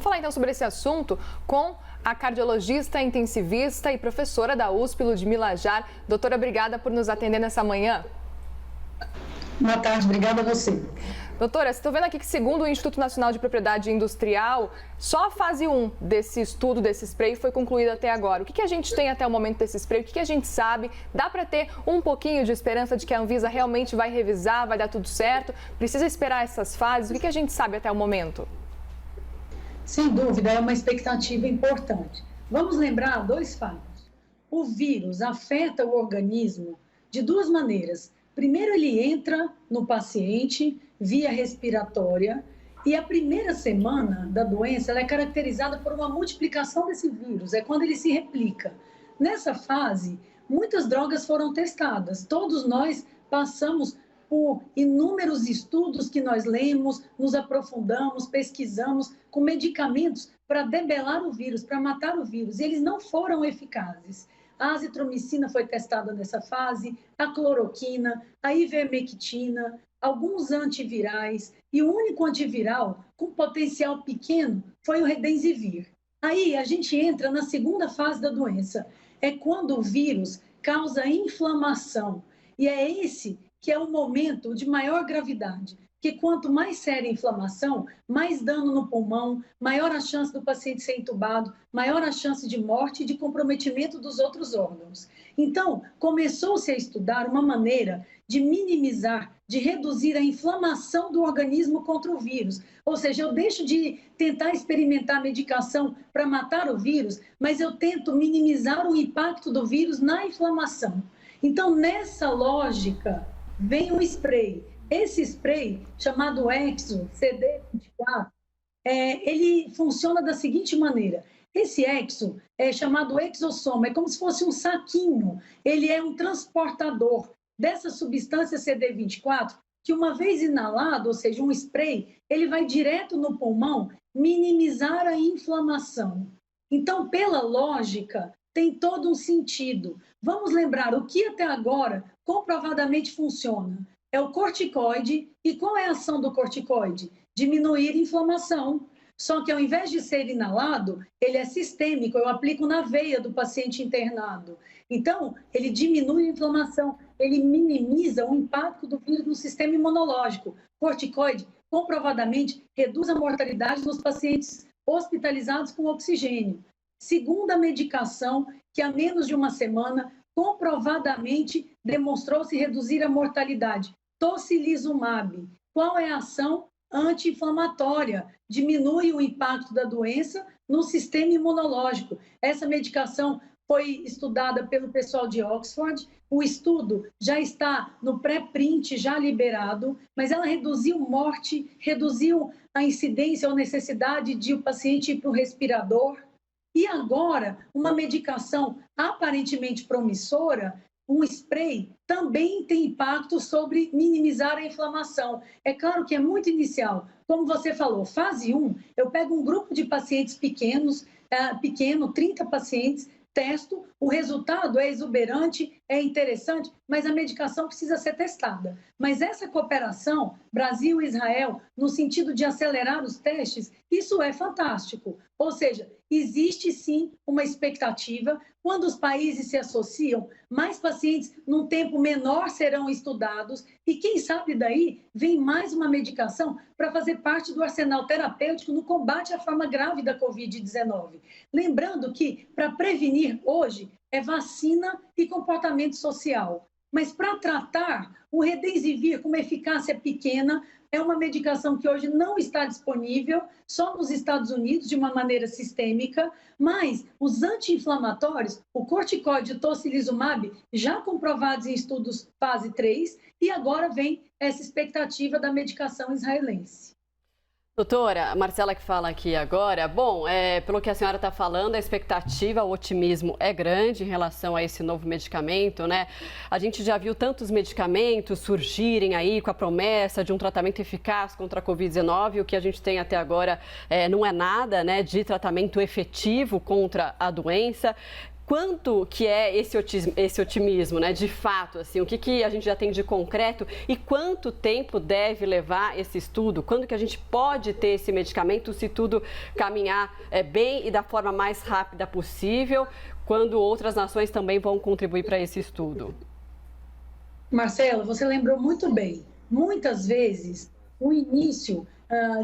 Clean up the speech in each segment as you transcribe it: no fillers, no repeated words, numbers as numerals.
Vamos falar então sobre esse assunto com a cardiologista, intensivista e professora da USP, Ludmila Jar. Doutora, obrigada por nos atender nessa manhã. Boa tarde, obrigada a você. Doutora, estou vendo aqui que, segundo o Instituto Nacional de Propriedade Industrial, só a fase 1 desse estudo, desse spray, foi concluída até agora. O que a gente tem até o momento desse spray? O que a gente sabe? Dá para ter um pouquinho de esperança de que a Anvisa realmente vai revisar, vai dar tudo certo? Precisa esperar essas fases? O que a gente sabe até o momento? Sem dúvida, é uma expectativa importante. Vamos lembrar dois fatos. O vírus afeta o organismo de duas maneiras. Primeiro, ele entra no paciente via respiratória e a primeira semana da doença ela é caracterizada por uma multiplicação desse vírus, é quando ele se replica. Nessa fase, muitas drogas foram testadas, todos nós passamos por inúmeros estudos que nós lemos, nos aprofundamos, pesquisamos com medicamentos para debelar o vírus, para matar o vírus, e eles não foram eficazes. A azitromicina foi testada nessa fase, a cloroquina, a ivermectina, alguns antivirais, e o único antiviral com potencial pequeno foi o Redensivir. Aí a gente entra na segunda fase da doença, é quando o vírus causa inflamação, e é esse que é o momento de maior gravidade, que quanto mais séria a inflamação, mais dano no pulmão, maior a chance do paciente ser entubado, maior a chance de morte e de comprometimento dos outros órgãos. Então, começou-se a estudar uma maneira de minimizar, de reduzir a inflamação do organismo contra o vírus. Ou seja, eu deixo de tentar experimentar medicação para matar o vírus, mas eu tento minimizar o impacto do vírus na inflamação. Então, nessa lógica, vem um spray. Esse spray, chamado Exo CD24, ele funciona da seguinte maneira. Esse Exo é chamado exossoma, é como se fosse um saquinho. Ele é um transportador dessa substância CD24, que uma vez inalado, ou seja, um spray, ele vai direto no pulmão minimizar a inflamação. Então, pela lógica, tem todo um sentido. Vamos lembrar o que até agora comprovadamente funciona. É o corticoide. E qual é a ação do corticoide? Diminuir a inflamação. Só que ao invés de ser inalado, ele é sistêmico, eu aplico na veia do paciente internado. Então, ele diminui a inflamação, ele minimiza o impacto do vírus no sistema imunológico. Corticoide, comprovadamente, reduz a mortalidade nos pacientes hospitalizados com oxigênio. Segunda medicação que há menos de uma semana, comprovadamente, demonstrou-se reduzir a mortalidade. Tocilizumab. Qual é a ação? Anti-inflamatória, diminui o impacto da doença no sistema imunológico. Essa medicação foi estudada pelo pessoal de Oxford, o estudo já está no pré-print, já liberado, mas ela reduziu morte, reduziu a incidência ou necessidade de o paciente ir para o respirador. E agora, uma medicação aparentemente promissora, um spray, também tem impacto sobre minimizar a inflamação. É claro que é muito inicial. Como você falou, fase 1, eu pego um grupo de pacientes pequeno, 30 pacientes, testo, o resultado é exuberante, é interessante, mas a medicação precisa ser testada. Mas essa cooperação, Brasil e Israel, no sentido de acelerar os testes, isso é fantástico. Ou seja, existe sim uma expectativa, quando os países se associam, mais pacientes num tempo menor serão estudados e quem sabe daí vem mais uma medicação para fazer parte do arsenal terapêutico no combate à forma grave da Covid-19. Lembrando que para prevenir hoje é vacina e comportamento social, mas para tratar o Redensivir com uma eficácia pequena, é uma medicação que hoje não está disponível, só nos Estados Unidos, de uma maneira sistêmica, mas os anti-inflamatórios, o corticoide e o tocilizumab, já comprovados em estudos fase 3, e agora vem essa expectativa da medicação israelense. Doutora, a Marcela que fala aqui agora, bom, pelo que a senhora está falando, a expectativa, o otimismo é grande em relação a esse novo medicamento, né? A gente já viu tantos medicamentos surgirem aí com a promessa de um tratamento eficaz contra a Covid-19, o que a gente tem até agora não é nada, né, de tratamento efetivo contra a doença. Quanto que é esse otimismo, né? De fato, assim, o que a gente já tem de concreto e quanto tempo deve levar esse estudo? Quando que a gente pode ter esse medicamento se tudo caminhar bem e da forma mais rápida possível, quando outras nações também vão contribuir para esse estudo? Marcelo, você lembrou muito bem. Muitas vezes, o início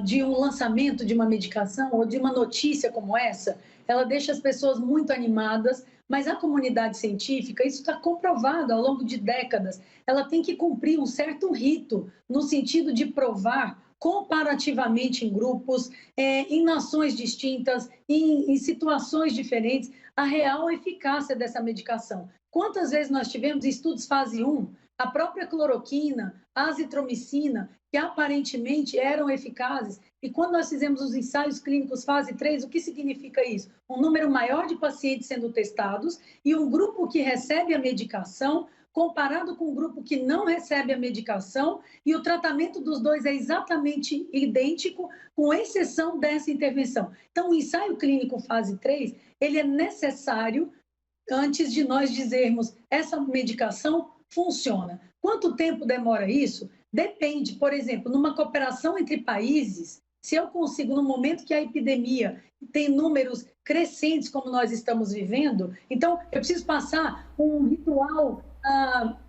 de um lançamento de uma medicação ou de uma notícia como essa, ela deixa as pessoas muito animadas, mas a comunidade científica, isso está comprovado ao longo de décadas, ela tem que cumprir um certo rito, no sentido de provar comparativamente em grupos, em nações distintas, em situações diferentes, a real eficácia dessa medicação. Quantas vezes nós tivemos estudos fase 1, a própria cloroquina, a azitromicina, que aparentemente eram eficazes, e quando nós fizemos os ensaios clínicos fase 3, o que significa isso? Um número maior de pacientes sendo testados e um grupo que recebe a medicação comparado com um grupo que não recebe a medicação, e o tratamento dos dois é exatamente idêntico, com exceção dessa intervenção. Então, o ensaio clínico fase 3, ele é necessário antes de nós dizermos essa medicação funciona. Quanto tempo demora isso? Depende. Por exemplo, numa cooperação entre países, se eu consigo, no momento que a epidemia tem números crescentes como nós estamos vivendo, então eu preciso passar um ritual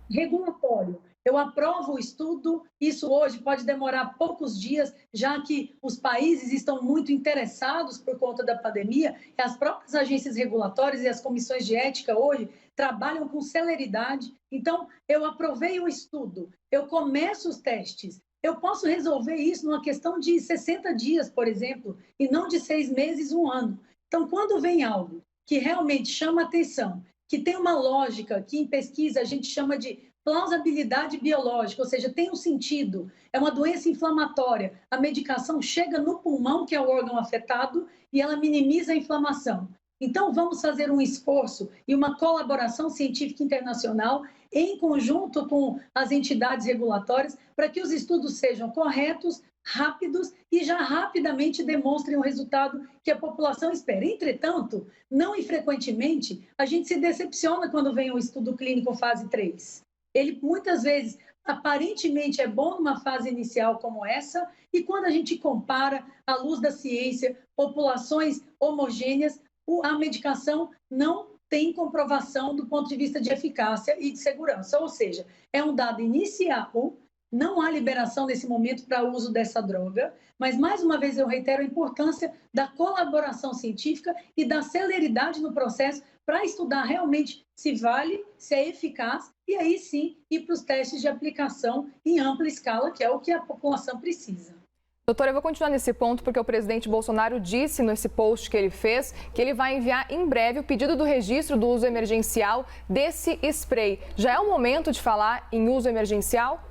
regulatório. Eu aprovo o estudo, isso hoje pode demorar poucos dias, já que os países estão muito interessados por conta da pandemia, e as próprias agências regulatórias e as comissões de ética hoje trabalham com celeridade. Então, eu aprovei o estudo, eu começo os testes, eu posso resolver isso numa questão de 60 dias, por exemplo, e não de 6 meses, 1 ano. Então, quando vem algo que realmente chama atenção, que tem uma lógica, que em pesquisa a gente chama de plausibilidade biológica, ou seja, tem um sentido, é uma doença inflamatória, a medicação chega no pulmão, que é o órgão afetado, e ela minimiza a inflamação. Então, vamos fazer um esforço e uma colaboração científica internacional em conjunto com as entidades regulatórias para que os estudos sejam corretos, rápidos e já rapidamente demonstrem o resultado que a população espera. Entretanto, não infrequentemente, a gente se decepciona quando vem um estudo clínico fase 3. Ele, muitas vezes, aparentemente é bom numa fase inicial como essa, e quando a gente compara, à luz da ciência, populações homogêneas, a medicação não tem comprovação do ponto de vista de eficácia e de segurança. Ou seja, é um dado inicial, não há liberação nesse momento para o uso dessa droga, mas, mais uma vez, eu reitero a importância da colaboração científica e da celeridade no processo para estudar realmente se vale, se é eficaz, e aí sim ir para os testes de aplicação em ampla escala, que é o que a população precisa. Doutora, eu vou continuar nesse ponto porque o presidente Bolsonaro disse nesse post que ele fez que ele vai enviar em breve o pedido do registro do uso emergencial desse spray. Já é o momento de falar em uso emergencial?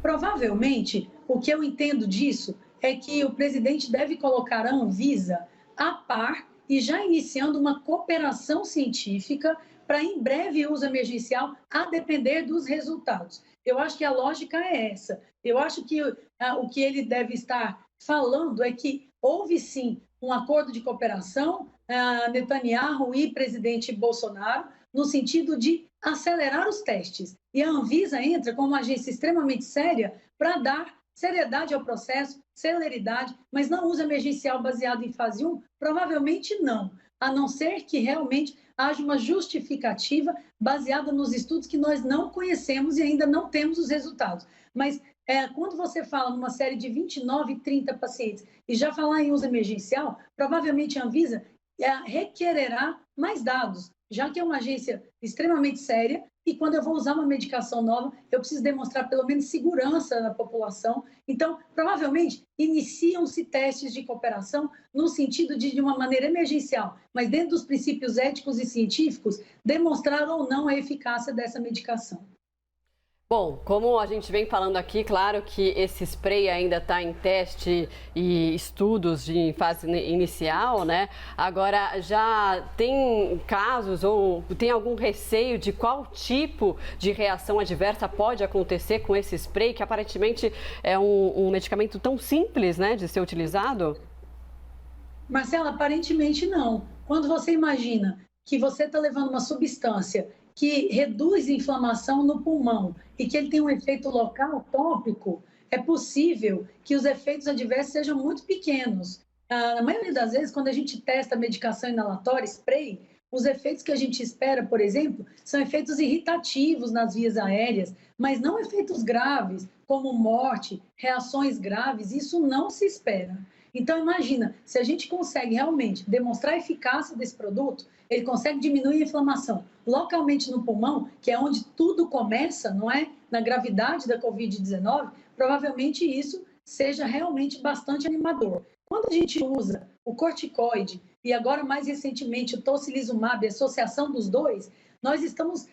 Provavelmente, o que eu entendo disso é que o presidente deve colocar a Anvisa a par e já iniciando uma cooperação científica para em breve uso emergencial, a depender dos resultados. Eu acho que a lógica é essa. Eu acho que o que ele deve estar falando é que houve sim um acordo de cooperação, Netanyahu e presidente Bolsonaro, no sentido de acelerar os testes. E a Anvisa entra como uma agência extremamente séria para dar seriedade ao processo, celeridade, mas não uso emergencial baseado em fase 1? Provavelmente não, a não ser que realmente haja uma justificativa baseada nos estudos que nós não conhecemos e ainda não temos os resultados. Mas quando você fala numa série de 29, 30 pacientes e já falar em uso emergencial, provavelmente a Anvisa requererá mais dados, já que é uma agência extremamente séria e quando eu vou usar uma medicação nova, eu preciso demonstrar pelo menos segurança na população. Então, provavelmente, iniciam-se testes de cooperação no sentido de uma maneira emergencial, mas dentro dos princípios éticos e científicos, demonstrar ou não a eficácia dessa medicação. Bom, como a gente vem falando aqui, claro que esse spray ainda está em teste e estudos em fase inicial, né? Agora, já tem casos ou tem algum receio de qual tipo de reação adversa pode acontecer com esse spray, que aparentemente é um medicamento tão simples, né, de ser utilizado? Marcela, aparentemente não. Quando você imagina que você está levando uma substância que reduz a inflamação no pulmão e que ele tem um efeito local tópico, é possível que os efeitos adversos sejam muito pequenos. Na maioria das vezes, quando a gente testa medicação inalatória, spray, os efeitos que a gente espera, por exemplo, são efeitos irritativos nas vias aéreas, mas não efeitos graves, como morte, reações graves, isso não se espera. Então, imagina, se a gente consegue realmente demonstrar a eficácia desse produto, ele consegue diminuir a inflamação localmente no pulmão, que é onde tudo começa, não é? Na gravidade da Covid-19, provavelmente isso seja realmente bastante animador. Quando a gente usa o corticoide e agora mais recentemente o tocilizumab, a associação dos dois, nós estamos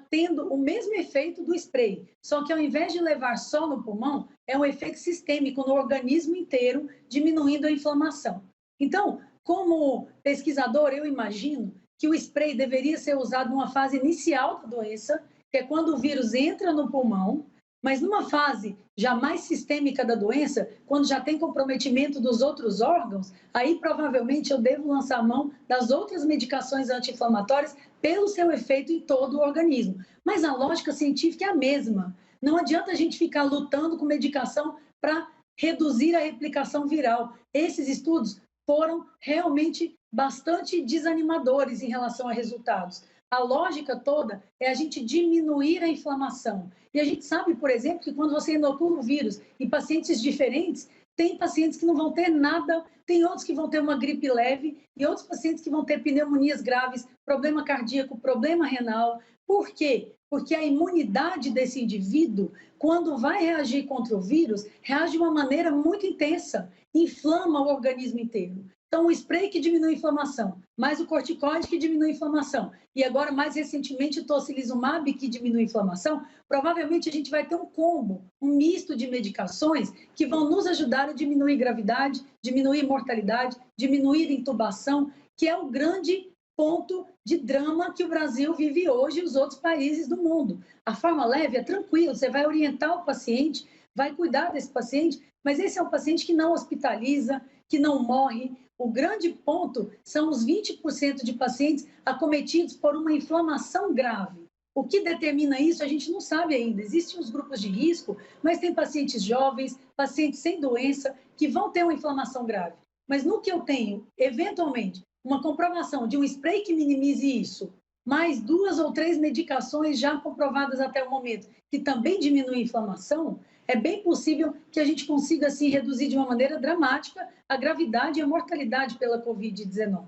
tendo o mesmo efeito do spray, só que ao invés de levar só no pulmão, é um efeito sistêmico no organismo inteiro, diminuindo a inflamação. Então, como pesquisador, eu imagino que o spray deveria ser usado numa fase inicial da doença, que é quando o vírus entra no pulmão, mas numa fase já mais sistêmica da doença, quando já tem comprometimento dos outros órgãos, aí provavelmente eu devo lançar mão das outras medicações anti-inflamatórias pelo seu efeito em todo o organismo. Mas a lógica científica é a mesma. Não adianta a gente ficar lutando com medicação para reduzir a replicação viral. Esses estudos foram realmente bastante desanimadores em relação a resultados. A lógica toda é a gente diminuir a inflamação. E a gente sabe, por exemplo, que quando você inocula o vírus em pacientes diferentes, tem pacientes que não vão ter nada, tem outros que vão ter uma gripe leve e outros pacientes que vão ter pneumonias graves, problema cardíaco, problema renal. Por quê? Porque a imunidade desse indivíduo, quando vai reagir contra o vírus, reage de uma maneira muito intensa, inflama o organismo inteiro. Então, o spray que diminui a inflamação, mais o corticoide que diminui a inflamação, e agora, mais recentemente, o tocilizumab que diminui a inflamação, provavelmente a gente vai ter um combo, um misto de medicações que vão nos ajudar a diminuir gravidade, diminuir mortalidade, diminuir intubação, que é o grande ponto de drama que o Brasil vive hoje e os outros países do mundo. A forma leve é tranquilo, você vai orientar o paciente, vai cuidar desse paciente, mas esse é um paciente que não hospitaliza, que não morre. O grande ponto são os 20% de pacientes acometidos por uma inflamação grave. O que determina isso, a gente não sabe ainda. Existem os grupos de risco, mas tem pacientes jovens, pacientes sem doença, que vão ter uma inflamação grave. Mas no que eu tenho, eventualmente, uma comprovação de um spray que minimize isso, mais 2 ou 3 medicações já comprovadas até o momento, que também diminuem a inflamação, é bem possível que a gente consiga, assim, reduzir de uma maneira dramática a gravidade e a mortalidade pela Covid-19.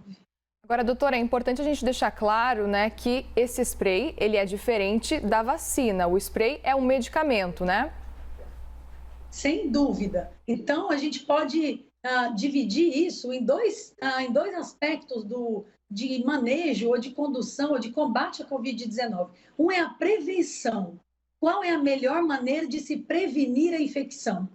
Agora, doutora, é importante a gente deixar claro, né, que esse spray, ele é diferente da vacina. O spray é um medicamento, né? Sem dúvida. Então, a gente pode dividir isso em dois aspectos de manejo ou de condução ou de combate à Covid-19. Um é a prevenção. Qual é a melhor maneira de se prevenir a infecção?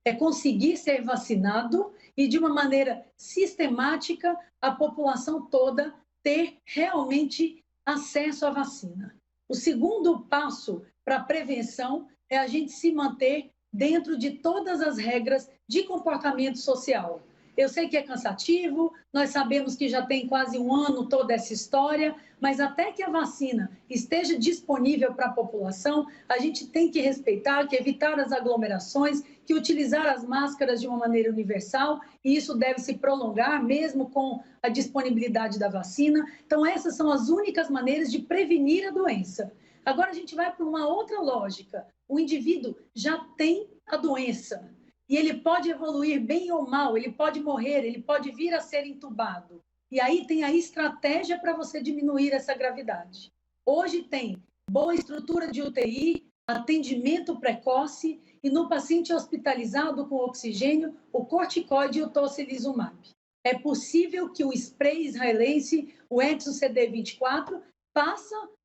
É conseguir ser vacinado e, de uma maneira sistemática, a população toda ter realmente acesso à vacina. O segundo passo para a prevenção é a gente se manter dentro de todas as regras de comportamento social. Eu sei que é cansativo, nós sabemos que já tem quase um ano toda essa história, mas até que a vacina esteja disponível para a população, a gente tem que respeitar, que evitar as aglomerações, que utilizar as máscaras de uma maneira universal, e isso deve se prolongar mesmo com a disponibilidade da vacina. Então, essas são as únicas maneiras de prevenir a doença. Agora, a gente vai para uma outra lógica. O indivíduo já tem a doença. E ele pode evoluir bem ou mal, ele pode morrer, ele pode vir a ser entubado. E aí tem a estratégia para você diminuir essa gravidade. Hoje tem boa estrutura de UTI, atendimento precoce e no paciente hospitalizado com oxigênio, o corticoide e o tocilizumab. É possível que o spray israelense, o Exo CD24,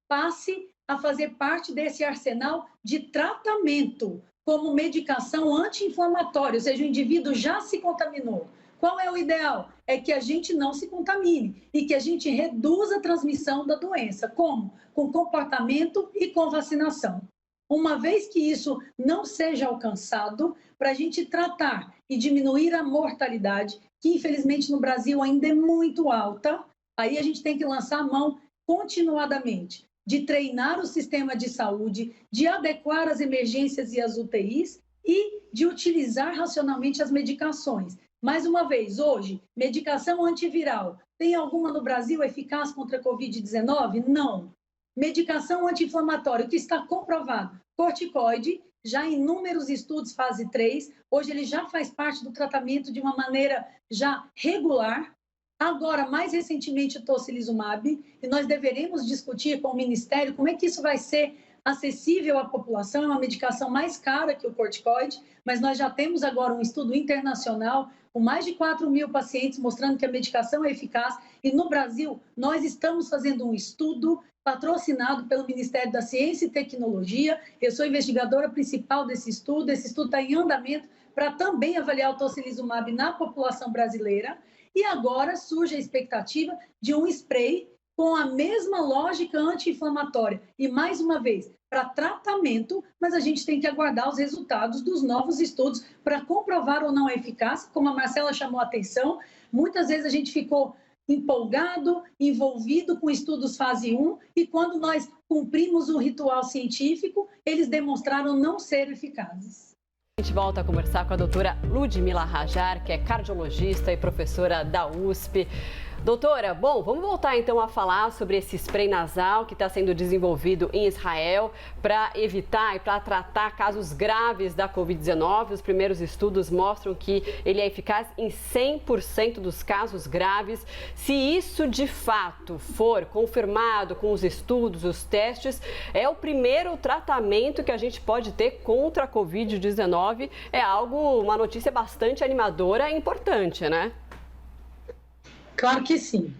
passe a fazer parte desse arsenal de tratamento como medicação anti-inflamatória, ou seja, o indivíduo já se contaminou. Qual é o ideal? É que a gente não se contamine e que a gente reduza a transmissão da doença. Como? Com comportamento e com vacinação. Uma vez que isso não seja alcançado, para a gente tratar e diminuir a mortalidade, que infelizmente no Brasil ainda é muito alta, aí a gente tem que lançar a mão continuadamente, de treinar o sistema de saúde, de adequar as emergências e as UTIs e de utilizar racionalmente as medicações. Mais uma vez, hoje, medicação antiviral, tem alguma no Brasil eficaz contra a Covid-19? Não. Medicação anti-inflamatória, o que está comprovado, corticoide, já em inúmeros estudos fase 3, hoje ele já faz parte do tratamento de uma maneira já regular. Agora, mais recentemente, o tocilizumab, e nós deveremos discutir com o Ministério como é que isso vai ser acessível à população, é uma medicação mais cara que o corticoide, mas nós já temos agora um estudo internacional com mais de 4.000 pacientes mostrando que a medicação é eficaz, e no Brasil nós estamos fazendo um estudo patrocinado pelo Ministério da Ciência e Tecnologia, eu sou investigadora principal desse estudo, esse estudo está em andamento para também avaliar o tocilizumab na população brasileira, e agora surge a expectativa de um spray com a mesma lógica anti-inflamatória. E, mais uma vez, para tratamento, mas a gente tem que aguardar os resultados dos novos estudos para comprovar ou não a eficácia. Como a Marcela chamou a atenção, muitas vezes a gente ficou empolgado, envolvido com estudos fase 1, e quando nós cumprimos o ritual científico, eles demonstraram não ser eficazes. A gente volta a conversar com a doutora Ludmila Rajar, que é cardiologista e professora da USP. Doutora, bom, vamos voltar então a falar sobre esse spray nasal que está sendo desenvolvido em Israel para evitar e para tratar casos graves da Covid-19. Os primeiros estudos mostram que ele é eficaz em 100% dos casos graves. Se isso de fato for confirmado com os estudos, os testes, é o primeiro tratamento que a gente pode ter contra a Covid-19. É uma notícia bastante animadora e importante, né? Claro que sim.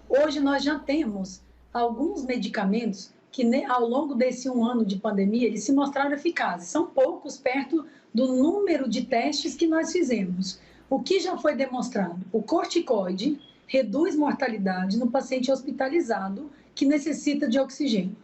Hoje nós já temos alguns medicamentos que, ao longo desse 1 ano de pandemia, eles se mostraram eficazes. São poucos perto do número de testes que nós fizemos. O que já foi demonstrado? O corticoide reduz mortalidade no paciente hospitalizado que necessita de oxigênio.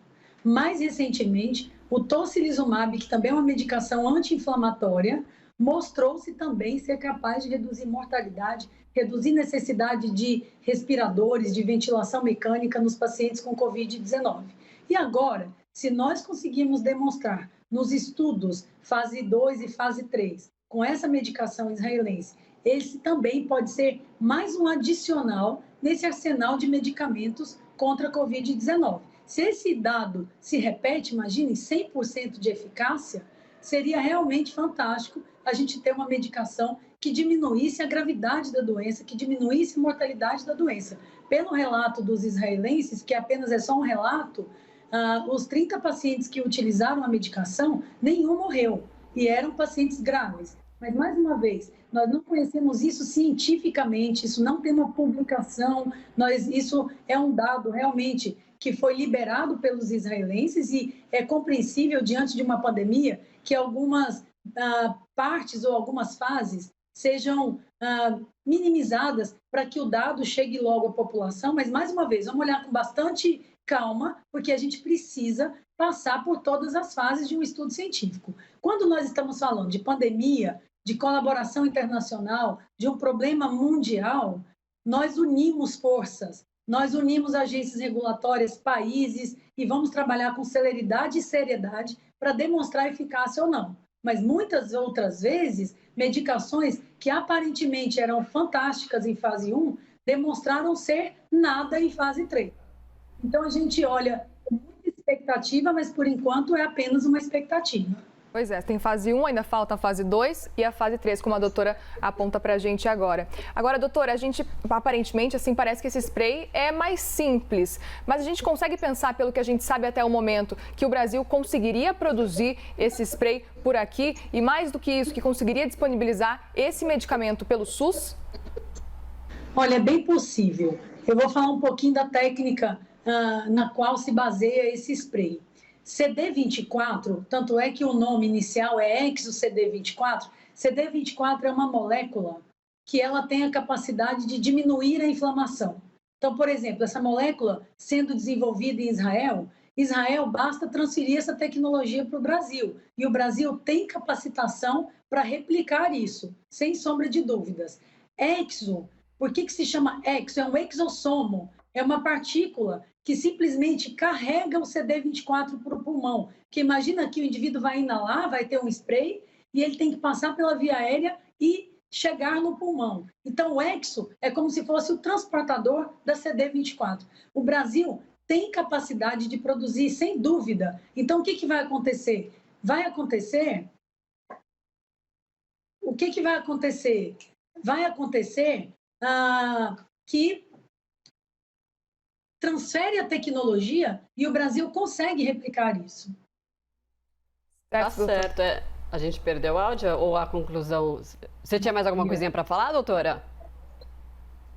Mais recentemente, o tocilizumab, que também é uma medicação anti-inflamatória, mostrou-se também ser capaz de reduzir mortalidade, reduzir necessidade de respiradores, de ventilação mecânica nos pacientes com Covid-19. E agora, se nós conseguirmos demonstrar nos estudos fase 2 e fase 3, com essa medicação israelense, esse também pode ser mais um adicional nesse arsenal de medicamentos contra a Covid-19. Se esse dado se repete, imagine 100% de eficácia, seria realmente fantástico a gente ter uma medicação que diminuísse a gravidade da doença, que diminuísse a mortalidade da doença. Pelo relato dos israelenses, que apenas é só um relato, os 30 pacientes que utilizaram a medicação, nenhum morreu, e eram pacientes graves. Mas, mais uma vez, nós não conhecemos isso cientificamente, isso não tem uma publicação, isso é um dado realmente que foi liberado pelos israelenses, e é compreensível, diante de uma pandemia, que algumas partes ou algumas fases sejam minimizadas para que o dado chegue logo à população, mas, mais uma vez, vamos olhar com bastante calma, porque a gente precisa passar por todas as fases de um estudo científico. Quando nós estamos falando de pandemia, de colaboração internacional, de um problema mundial, nós unimos forças, nós unimos agências regulatórias, países, e vamos trabalhar com celeridade e seriedade para demonstrar eficácia ou não. Mas muitas outras vezes, medicações que aparentemente eram fantásticas em fase 1, demonstraram ser nada em fase 3. Então, a gente olha com muita expectativa, mas por enquanto é apenas uma expectativa. Pois é, tem fase 1, ainda falta a fase 2 e a fase 3, como a doutora aponta pra gente agora. Agora, doutora, a gente aparentemente, assim, parece que esse spray é mais simples, mas a gente consegue pensar, pelo que a gente sabe até o momento, que o Brasil conseguiria produzir esse spray por aqui e, mais do que isso, que conseguiria disponibilizar esse medicamento pelo SUS? Olha, é bem possível. Eu vou falar um pouquinho da técnica na qual se baseia esse spray. CD24, tanto é que o nome inicial é ExoCD24, CD24 é uma molécula que ela tem a capacidade de diminuir a inflamação. Então, por exemplo, essa molécula sendo desenvolvida em Israel basta transferir essa tecnologia para o Brasil. E o Brasil tem capacitação para replicar isso, sem sombra de dúvidas. Exo, por que se chama exo? É um exossomo. é uma partícula que simplesmente carrega o CD24 para o pulmão. Porque imagina que o indivíduo vai inalar, vai ter um spray, e ele tem que passar pela via aérea e chegar no pulmão. Então, o Exo é como se fosse o transportador da CD24. O Brasil tem capacidade de produzir, sem dúvida. Então, o que vai acontecer? O que vai acontecer? Vai acontecer que transfere a tecnologia e o Brasil consegue replicar isso. Tá certo. A gente perdeu o áudio ou a conclusão? Você tinha mais alguma coisinha para falar, doutora?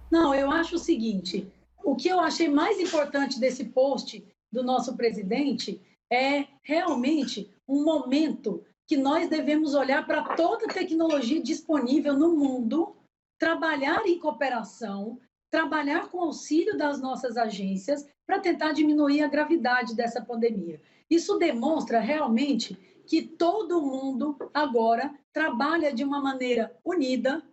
Não, eu acho o seguinte, o que eu achei mais importante desse post do nosso presidente é realmente um momento que nós devemos olhar para toda a tecnologia disponível no mundo, trabalhar em cooperação, trabalhar com auxílio das nossas agências para tentar diminuir a gravidade dessa pandemia. Isso demonstra realmente que todo mundo agora trabalha de uma maneira unida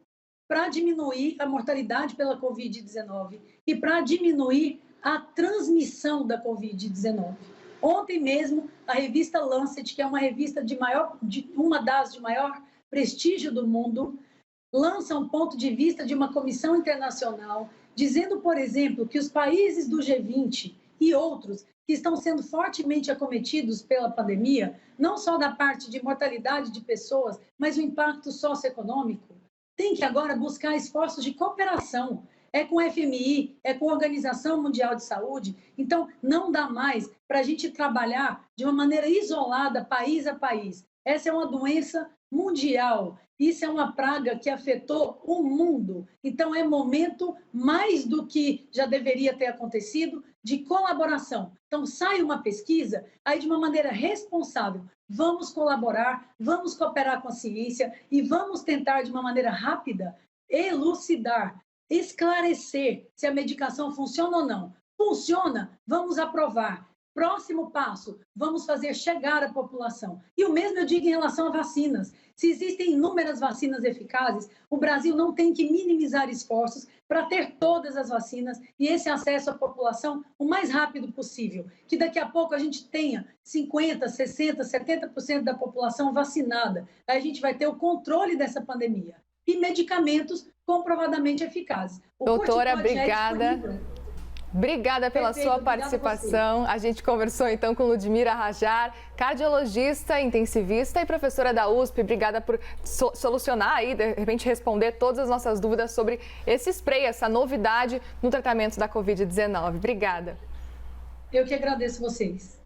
para diminuir a mortalidade pela Covid-19 e para diminuir a transmissão da Covid-19. Ontem mesmo, a revista Lancet, que é uma revista uma das de maior prestígio do mundo, lança um ponto de vista de uma comissão internacional, dizendo, por exemplo, que os países do G20 e outros que estão sendo fortemente acometidos pela pandemia, não só da parte de mortalidade de pessoas, mas o impacto socioeconômico, tem que agora buscar esforços de cooperação. É com o FMI, é com a Organização Mundial de Saúde. Então, não dá mais para a gente trabalhar de uma maneira isolada, país a país. Essa é uma doença mundial. Isso é uma praga que afetou o mundo. Então, é momento, mais do que já deveria ter acontecido, de colaboração. Então, sai uma pesquisa, aí de uma maneira responsável, vamos colaborar, vamos cooperar com a ciência e vamos tentar, de uma maneira rápida, elucidar, esclarecer se a medicação funciona ou não. Funciona? Vamos aprovar. Próximo passo, vamos fazer chegar à população. E o mesmo eu digo em relação a vacinas. Se existem inúmeras vacinas eficazes, o Brasil não tem que minimizar esforços para ter todas as vacinas e esse acesso à população o mais rápido possível. Que daqui a pouco a gente tenha 50%, 60%, 70% da população vacinada. Aí a gente vai ter o controle dessa pandemia. E medicamentos comprovadamente eficazes. Doutora, obrigada. Obrigada pela sua participação. A gente conversou então com Ludmira Rajar, cardiologista, intensivista e professora da USP. Obrigada por solucionar aí, de repente responder todas as nossas dúvidas sobre esse spray, essa novidade no tratamento da Covid-19. Obrigada. Eu que agradeço vocês.